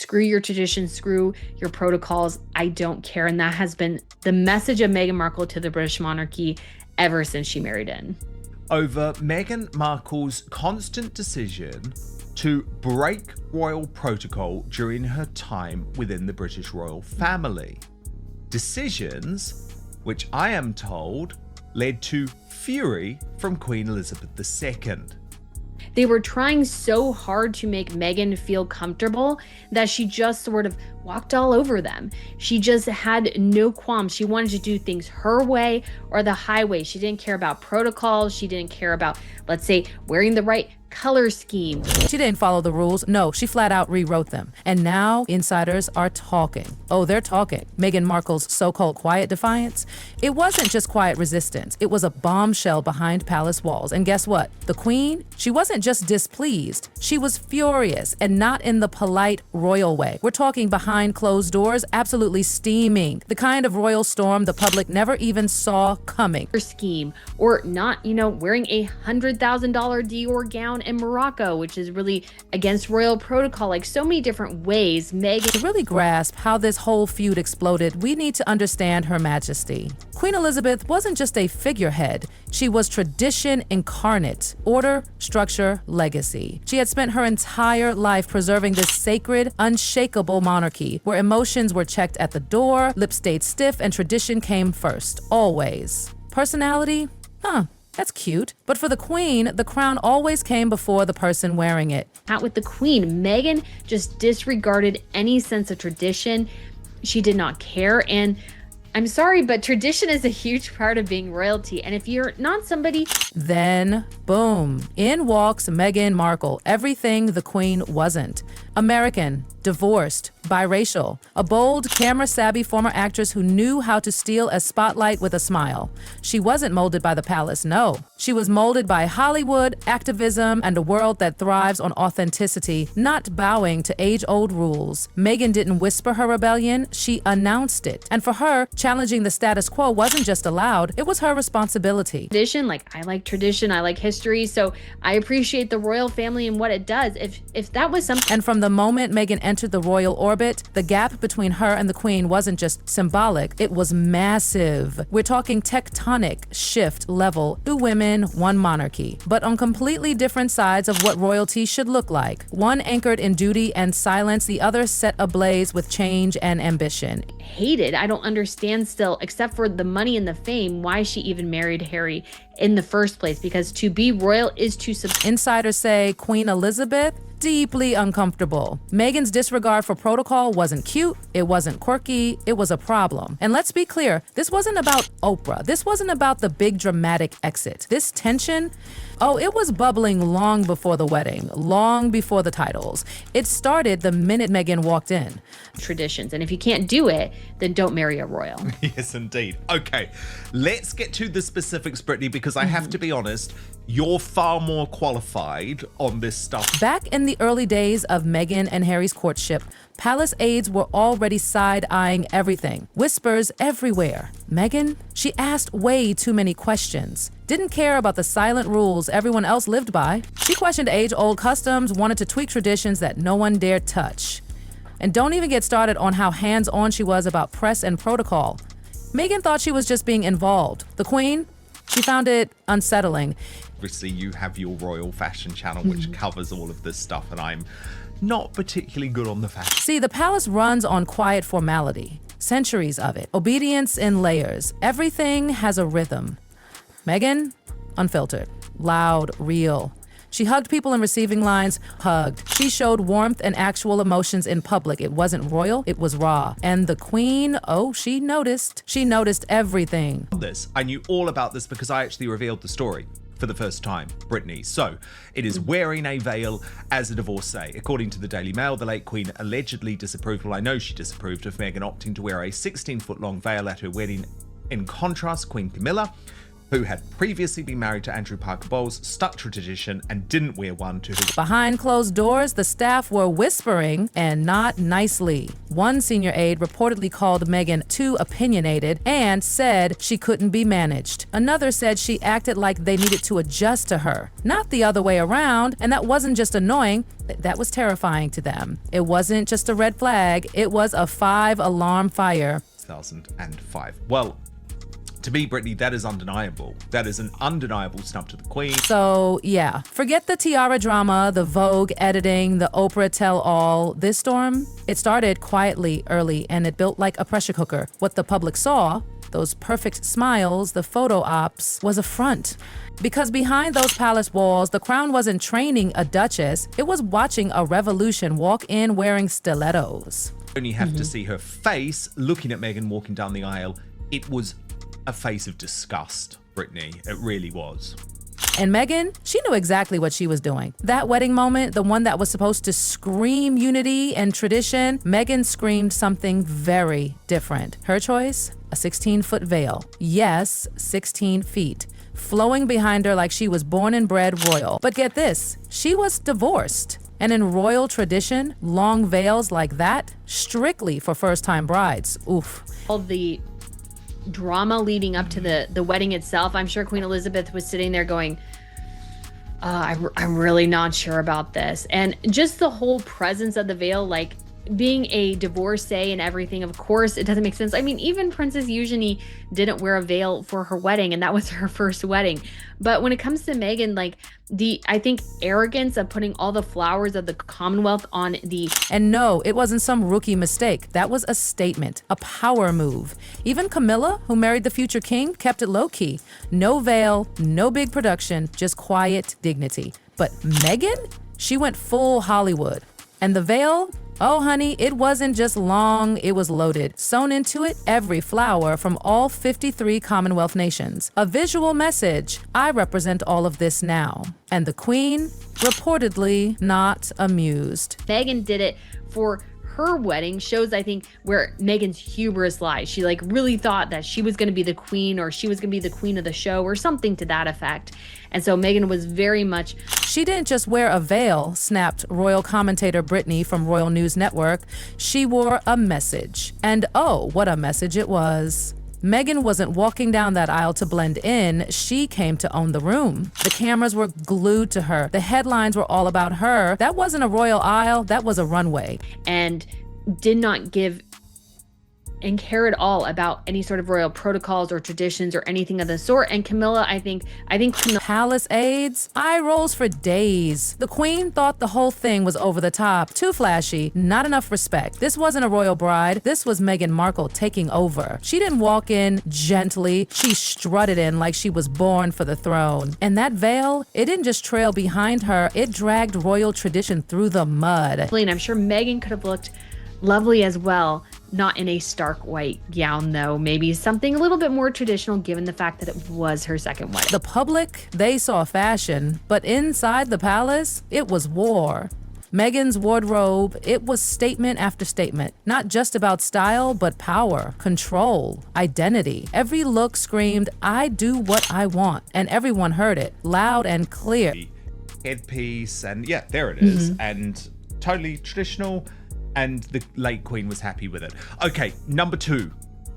screw your traditions, screw your protocols. I don't care. And that has been the message of Meghan Markle to the British monarchy ever since she married in. Over Meghan Markle's constant decision to break royal protocol during her time within the British royal family. Decisions which I am told led to fury from Queen Elizabeth II. They were trying so hard to make Meghan feel comfortable that she just sort of walked all over them. She just had no qualms. She wanted to do things her way or the highway. She didn't care about protocols. She didn't care about, let's say, wearing the right color scheme. She didn't follow the rules. No, she flat out rewrote them. And now insiders are talking. Oh, they're talking. Meghan Markle's so-called quiet defiance. It wasn't just quiet resistance. It was a bombshell behind palace walls. And guess what? The Queen, she wasn't just displeased. She was furious, and not in the polite royal way. We're talking behind closed doors, absolutely steaming. The kind of royal storm the public never even saw coming. Scheme, or not, wearing a $100,000 Dior gown in Morocco, which is really against royal protocol. Like, so many different ways Meghan. To really grasp how this whole feud exploded, we need to understand Her Majesty. Queen Elizabeth wasn't just a figurehead. She was tradition incarnate, order, structure, legacy. She had spent her entire life preserving this sacred, unshakable monarchy where emotions were checked at the door, lips stayed stiff, and tradition came first, always. Personality? That's cute. But for the Queen, the crown always came before the person wearing it. Not with the Queen. Meghan just disregarded any sense of tradition. She did not care. And I'm sorry, but tradition is a huge part of being royalty. And if you're not somebody... Then, boom, in walks Meghan Markle, everything the Queen wasn't. American, divorced, biracial, a bold, camera-savvy former actress who knew how to steal a spotlight with a smile. She wasn't molded by the palace, no. She was molded by Hollywood, activism, and a world that thrives on authenticity, not bowing to age-old rules. Meghan didn't whisper her rebellion, she announced it. And for her, challenging the status quo wasn't just allowed, it was her responsibility. Tradition, I like tradition, I like history, so I appreciate the royal family and what it does. If that was something... And from the moment Meghan entered the royal orbit, the gap between her and the Queen wasn't just symbolic, it was massive. We're talking tectonic shift level, 2 women, 1 monarchy, but on completely different sides of what royalty should look like. One anchored in duty and silence, the other set ablaze with change and ambition. Hated. I don't understand still, except for the money and the fame, why she even married Harry in the first place, because to be royal is to... Insiders say Queen Elizabeth, deeply uncomfortable. Meghan's disregard for protocol wasn't cute, it wasn't quirky, it was a problem. And let's be clear, this wasn't about Oprah. This wasn't about the big dramatic exit. This tension, it was bubbling long before the wedding, long before the titles. It started the minute Meghan walked in. Traditions, and if you can't do it, then don't marry a royal. Yes, indeed. Okay, let's get to the specifics, Brittany, because I have to be honest, you're far more qualified on this stuff. Back in the early days of Meghan and Harry's courtship, palace aides were already side-eyeing everything. Whispers everywhere. Meghan, she asked way too many questions. Didn't care about the silent rules everyone else lived by. She questioned age-old customs, wanted to tweak traditions that no one dared touch. And don't even get started on how hands-on she was about press and protocol. Meghan thought she was just being involved. The Queen, she found it unsettling. Obviously, you have your royal fashion channel, which covers all of this stuff, and I'm not particularly good on the fashion. See, the palace runs on quiet formality. Centuries of it. Obedience in layers. Everything has a rhythm. Meghan, unfiltered, loud, real. She hugged people in receiving lines, hugged. She showed warmth and actual emotions in public. It wasn't royal, it was raw. And the Queen, she noticed. She noticed everything. I knew all about this because I actually revealed the story for the first time, Brittany. So, it is wearing a veil as a divorcee. According to the Daily Mail, the late Queen allegedly disapproved, I know she disapproved of Meghan opting to wear a 16-foot long veil at her wedding. In contrast, Queen Camilla who had previously been married to Andrew Parker Bowles, stuck to tradition and didn't wear one to his... Behind closed doors, the staff were whispering, and not nicely. One senior aide reportedly called Meghan too opinionated and said she couldn't be managed. Another said she acted like they needed to adjust to her, not the other way around, and that wasn't just annoying, that was terrifying to them. It wasn't just a red flag, it was a 5-alarm fire. 2005. Well, to me, Brittany, that is undeniable. That is an undeniable snub to the Queen. So, yeah, forget the tiara drama, the Vogue editing, the Oprah tell-all. This storm, it started quietly early and it built like a pressure cooker. What the public saw, those perfect smiles, the photo ops, was a front. Because behind those palace walls, the crown wasn't training a duchess, it was watching a revolution walk in wearing stilettos. You have to see her face looking at Meghan walking down the aisle. It was a face of disgust, Brittany. It really was. And Meghan, she knew exactly what she was doing. That wedding moment, the one that was supposed to scream unity and tradition, Meghan screamed something very different. Her choice? A 16-foot veil. Yes, 16 feet. Flowing behind her like she was born and bred royal. But get this, she was divorced. And in royal tradition, long veils like that, strictly for first-time brides. Oof. All the drama leading up to the wedding itself, I'm sure Queen Elizabeth was sitting there going, I'm really not sure about this. And just the whole presence of the veil, like being a divorcee and everything, of course, it doesn't make sense. I mean, even Princess Eugenie didn't wear a veil for her wedding, and that was her first wedding. But when it comes to Meghan, like I think arrogance of putting all the flowers of the Commonwealth on the... And no, it wasn't some rookie mistake. That was a statement, a power move. Even Camilla, who married the future king, kept it low-key. No veil, no big production, just quiet dignity. But Meghan? She went full Hollywood. And the veil? Oh, honey, it wasn't just long, it was loaded. Sewn into it, every flower from all 53 Commonwealth nations. A visual message. I represent all of this now. And the Queen, reportedly not amused. Meghan did it for her wedding, shows, I think, where Meghan's hubris lies. She like really thought that she was going to be the queen, or she was going to be the queen of the show, or something to that effect. And so Meghan was very much... She didn't just wear a veil, snapped royal commentator Brittany from Royal News Network. She wore a message. And oh, what a message it was. Meghan wasn't walking down that aisle to blend in. She came to own the room. The cameras were glued to her. The headlines were all about her. That wasn't a royal aisle, that was a runway. And did not give and care at all about any sort of royal protocols or traditions or anything of the sort. And Camilla, I think Camilla... Palace aides, eye rolls for days. The Queen thought the whole thing was over the top, too flashy, not enough respect. This wasn't a royal bride, this was Meghan Markle taking over. She didn't walk in gently, she strutted in like she was born for the throne. And that veil, it didn't just trail behind her, it dragged royal tradition through the mud. And I'm sure Meghan could have looked lovely as well. Not in a stark white gown, though. Maybe something a little bit more traditional, given the fact that it was her second wedding. The public, they saw fashion, but inside the palace, it was war. Meghan's wardrobe, it was statement after statement, not just about style, but power, control, identity. Every look screamed, I do what I want, and everyone heard it, loud and clear. Headpiece, and yeah, there it is. And totally traditional. And the late Queen was happy with it. Okay, number 2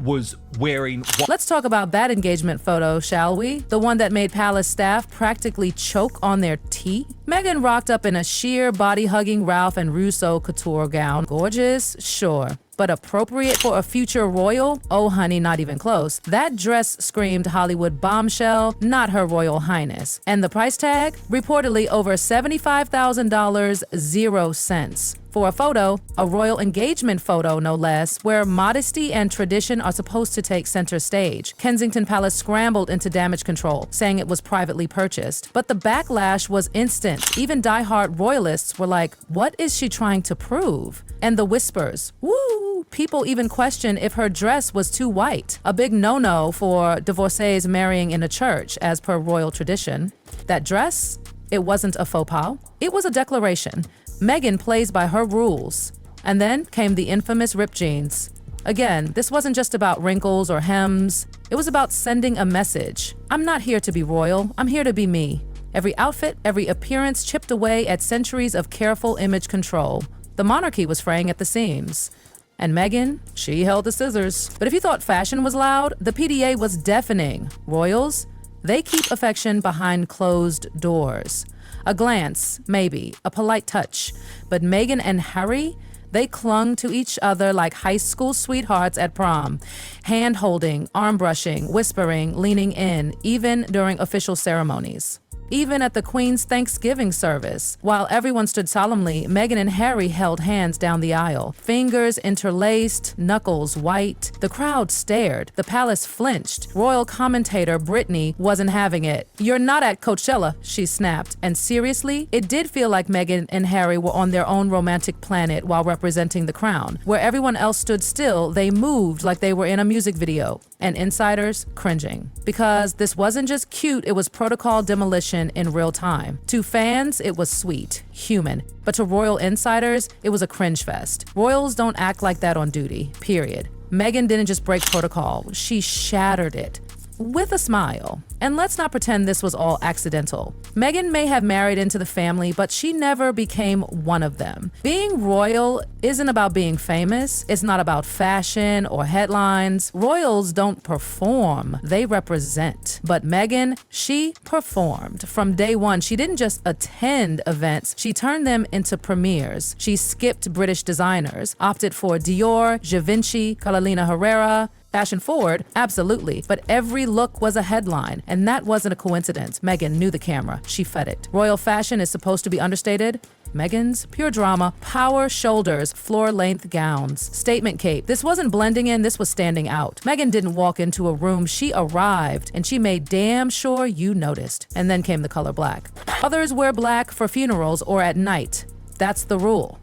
was wearing... Let's talk about that engagement photo, shall we? The one that made palace staff practically choke on their tea. Meghan rocked up in a sheer body-hugging Ralph and Russo couture gown. Gorgeous? Sure. But appropriate for a future royal? Oh, honey, not even close. That dress screamed Hollywood bombshell, not her royal highness. And the price tag? Reportedly over $75,000, 0 cents. For a photo, a royal engagement photo no less, where modesty and tradition are supposed to take center stage. Kensington Palace scrambled into damage control, saying it was privately purchased. But the backlash was instant. Even diehard royalists were like, what is she trying to prove? And the whispers, woo! People even questioned if her dress was too white. A big no-no for divorcees marrying in a church, as per royal tradition. That dress? It wasn't a faux pas. It was a declaration. Meghan plays by her rules. And then came the infamous ripped jeans. Again, this wasn't just about wrinkles or hems. It was about sending a message. I'm not here to be royal. I'm here to be me. Every outfit, every appearance chipped away at centuries of careful image control. The monarchy was fraying at the seams. And Meghan, she held the scissors. But if you thought fashion was loud, the PDA was deafening. Royals, they keep affection behind closed doors. A glance, maybe, a polite touch. But Meghan and Harry, they clung to each other like high school sweethearts at prom. Hand-holding, arm-brushing, whispering, leaning in, even during official ceremonies. Even at the Queen's Thanksgiving service, while everyone stood solemnly, Meghan and Harry held hands down the aisle, fingers interlaced, knuckles white. The crowd stared. The palace flinched. Royal commentator Brittany wasn't having it. "You're not at Coachella," she snapped. And seriously, it did feel like Meghan and Harry were on their own romantic planet while representing the crown. Where everyone else stood still, they moved like they were in a music video. And insiders cringing. Because this wasn't just cute, it was protocol demolition in real time. To fans, it was sweet, human. But to royal insiders, it was a cringe fest. Royals don't act like that on duty, period. Meghan didn't just break protocol, she shattered it. With a smile. And let's not pretend this was all accidental. Meghan may have married into the family, but she never became one of them. Being royal isn't about being famous. It's not about fashion or headlines. Royals don't perform, they represent. But Meghan, she performed. From day one, she didn't just attend events, she turned them into premieres. She skipped British designers, opted for Dior, Givenchy, Carolina Herrera. Fashion forward, absolutely, but every look was a headline, and that wasn't a coincidence. Meghan knew the camera. She fed it. Royal fashion is supposed to be understated. Meghan's pure drama, power shoulders, floor-length gowns, statement cape. This wasn't blending in, this was standing out. Meghan didn't walk into a room, she arrived, and she made damn sure you noticed. And then came the color black. Others wear black for funerals or at night. That's the rule.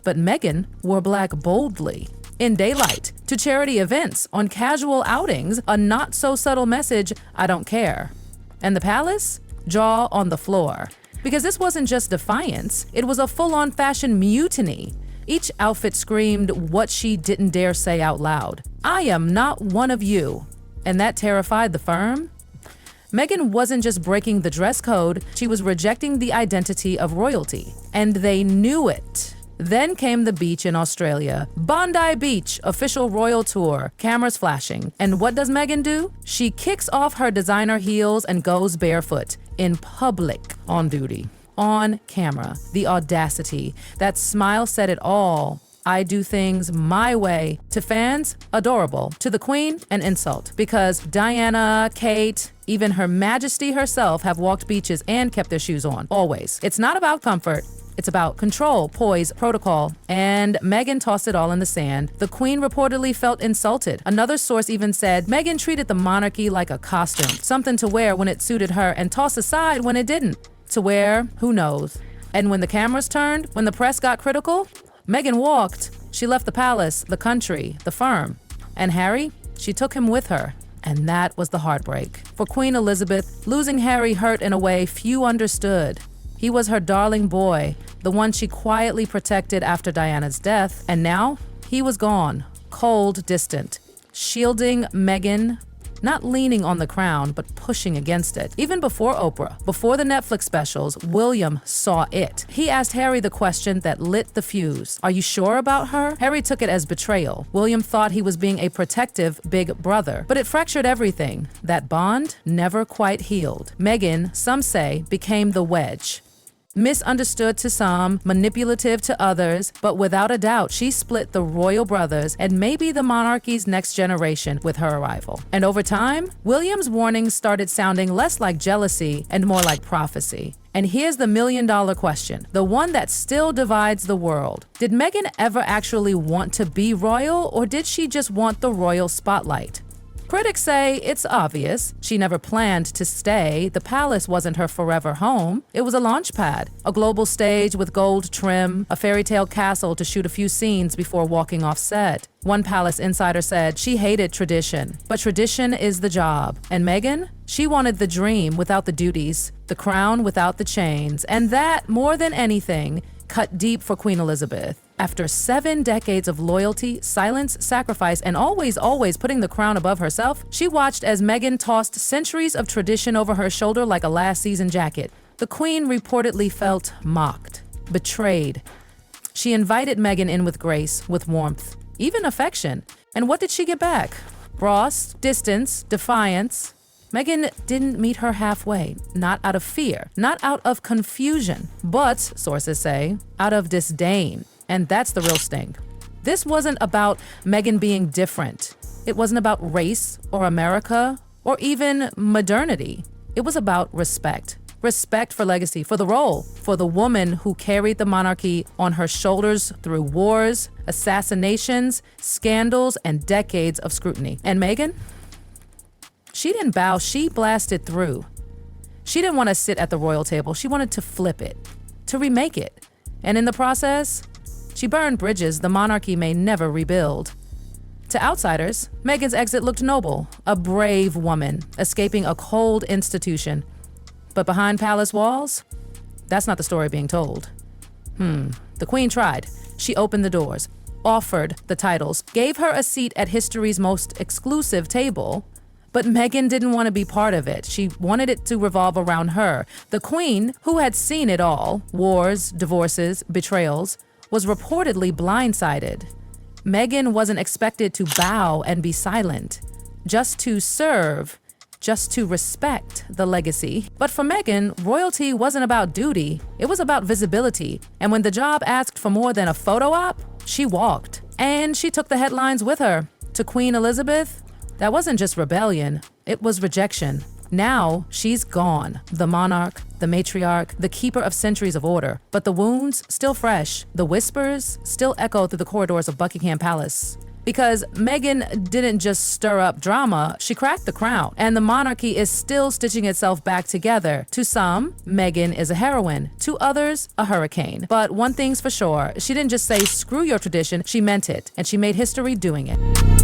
But Meghan wore black boldly. In daylight, to charity events, on casual outings, a not-so-subtle message, I don't care. And the palace? Jaw on the floor. Because this wasn't just defiance, it was a full-on fashion mutiny. Each outfit screamed what she didn't dare say out loud. I am not one of you. And that terrified the firm. Meghan wasn't just breaking the dress code, she was rejecting the identity of royalty. And they knew it. Then came the beach in Australia. Bondi Beach, official royal tour, cameras flashing. And what does Meghan do? She kicks off her designer heels and goes barefoot. In public, on duty, on camera. The audacity. That smile said it all. I do things my way. To fans, adorable. To the Queen, an insult. Because Diana, Kate, even Her Majesty herself have walked beaches and kept their shoes on. Always. It's not about comfort. It's about control, poise, protocol. And Meghan tossed it all in the sand. The Queen reportedly felt insulted. Another source even said Meghan treated the monarchy like a costume, something to wear when it suited her and toss aside when it didn't. To wear, who knows? And when the cameras turned, when the press got critical, Meghan walked. She left the palace, the country, the firm. And Harry, she took him with her. And that was the heartbreak. For Queen Elizabeth, losing Harry hurt in a way few understood. He was her darling boy, the one she quietly protected after Diana's death, and now he was gone, cold, distant, shielding Meghan, not leaning on the crown, but pushing against it. Even before Oprah, before the Netflix specials, William saw it. He asked Harry the question that lit the fuse. Are you sure about her? Harry took it as betrayal. William thought he was being a protective big brother, but it fractured everything. That bond never quite healed. Meghan, some say, became the wedge. Misunderstood to some, manipulative to others, but without a doubt, she split the royal brothers and maybe the monarchy's next generation with her arrival. And over time, William's warnings started sounding less like jealousy and more like prophecy. And here's the million-dollar question, the one that still divides the world. Did Meghan ever actually want to be royal, or did she just want the royal spotlight? Critics say it's obvious. She never planned to stay. The palace wasn't her forever home. It was a launch pad, a global stage with gold trim, a fairy tale castle to shoot a few scenes before walking off set. One palace insider said she hated tradition, but tradition is the job. And Meghan? She wanted the dream without the duties, the crown without the chains, and that, more than anything, cut deep for Queen Elizabeth. After 7 decades of loyalty, silence, sacrifice, and always putting the crown above herself, she watched as Meghan tossed centuries of tradition over her shoulder like a last season jacket. The Queen reportedly felt mocked, betrayed. She invited Meghan in with grace, with warmth, even affection. And what did she get back? Frost, distance, defiance. Meghan didn't meet her halfway, not out of fear, not out of confusion, but, sources say, out of disdain. And that's the real sting. This wasn't about Meghan being different. It wasn't about race or America or even modernity. It was about respect. Respect for legacy, for the role, for the woman who carried the monarchy on her shoulders through wars, assassinations, scandals, and decades of scrutiny. And Meghan? She didn't bow, she blasted through. She didn't want to sit at the royal table. She wanted to flip it, to remake it. And in the process, she burned bridges the monarchy may never rebuild. To outsiders, Meghan's exit looked noble, a brave woman escaping a cold institution. But behind palace walls, that's not the story being told. The Queen tried. She opened the doors, offered the titles, gave her a seat at history's most exclusive table. But Meghan didn't want to be part of it. She wanted it to revolve around her. The Queen, who had seen it all, wars, divorces, betrayals, was reportedly blindsided. Meghan wasn't expected to bow and be silent, just to serve, just to respect the legacy. But for Meghan, royalty wasn't about duty, it was about visibility. And when the job asked for more than a photo op, she walked. And she took the headlines with her. To Queen Elizabeth, that wasn't just rebellion, it was rejection. Now she's gone, the monarch, the matriarch, the keeper of centuries of order. But the wounds still fresh, the whispers still echo through the corridors of Buckingham Palace. Because Meghan didn't just stir up drama, she cracked the crown, and the monarchy is still stitching itself back together. To some, Meghan is a heroine, to others, a hurricane. But one thing's for sure, she didn't just say, screw your tradition, she meant it, and she made history doing it.